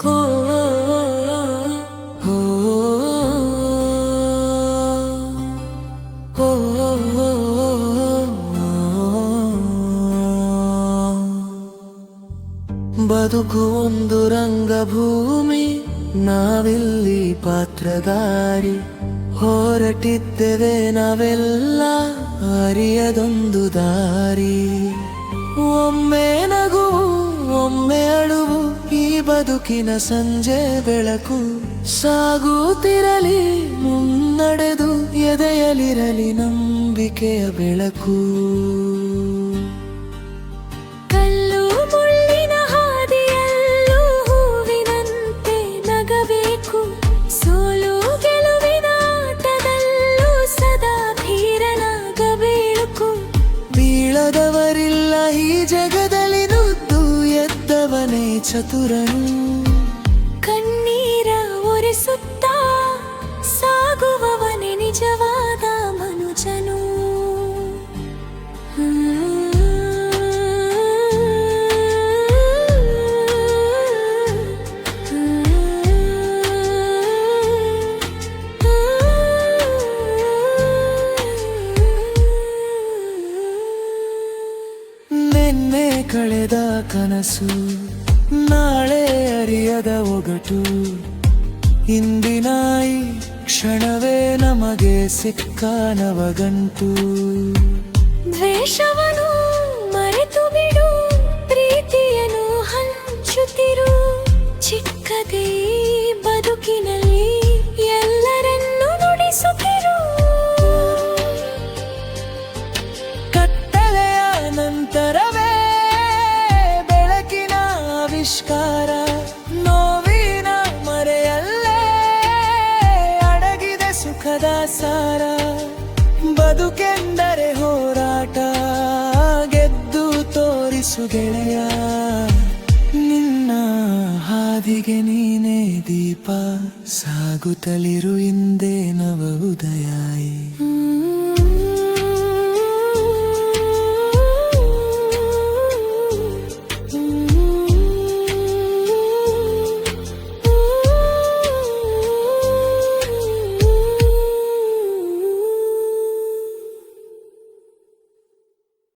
ಹೋ ಹೋ ಹೋ ಬದುಕು ಒಂದು ರಂಗಭೂಮಿ, ನಾವಿಲ್ಲಿ ಪಾತ್ರಧಾರಿ. ಹೊರಟಿದ್ದೇವೆ ನಾವೆಲ್ಲ ಅರಿಯದೊಂದು ದಾರಿ. ಒಮ್ಮೆ ನಗು ಒಮ್ಮೆ ಅಳುವು, ಈ ಬದುಕಿನ ಸಂಜೆ ಬೆಳಕು. ಸಾಗುತ್ತಿರಲಿ ಮುನ್ನಡೆದು, ಎದೆಯಲಿರಲಿ ನಂಬಿಕೆಯ ಬೆಳಕು. ಬೀಳದವರಿಲ್ಲ ಈ ಜಗದಲ್ಲಿ, ನುದ್ದು ಎದ್ದವನೇ ಚತುರನು. ಕಣ್ಣೀರ ಒರೆಸುತ್ತಾ ಸಾಗುವವನೇ ನಿಜವಾದ ಮನುಜನು. ನಿನ್ನೆ ಕಳೆದ ಕನಸು, ನಾಳೆ ಅರಿಯದ ಒಗಟು. ಇಂದಿನ ಈ ಕ್ಷಣವೇ ನಮಗೆ ಸಿಕ್ಕ ನವಗಂಟು. ದ್ವೇಷವನ್ನು ಮರೆತು ಬಿಡು, ಪ್ರೀತಿಯನ್ನು ಹಂಚುತ್ತಿರು. ಚಿಕ್ಕದೇ ಬದುಕಿನಲ್ಲಿ ಎಲ್ಲರನ್ನೂ ನುಡಿಸುತ್ತಿರು. ಕತ್ತಲೆಯ ನಂತರವೇ ಬೆಳಕಿನ ಆವಿಷ್ಕಾರ. ನೋವಿನ ಮರೆಯಲ್ಲೇ ಅಡಗಿದೆ ಸುಖದ ಸಾರ. ಬದುಕೆಂದರೆ ಹೋರಾಟ, ಗೆದ್ದು ತೋರಿಸು ಗೆಳೆಯ. ನಿನ್ನ ಹಾದಿಗೆ ನೀನೇ ದೀಪ, ಸಾಗುತ್ತಲಿರು ಹಿಂದೆ ನವ ಉದಯ.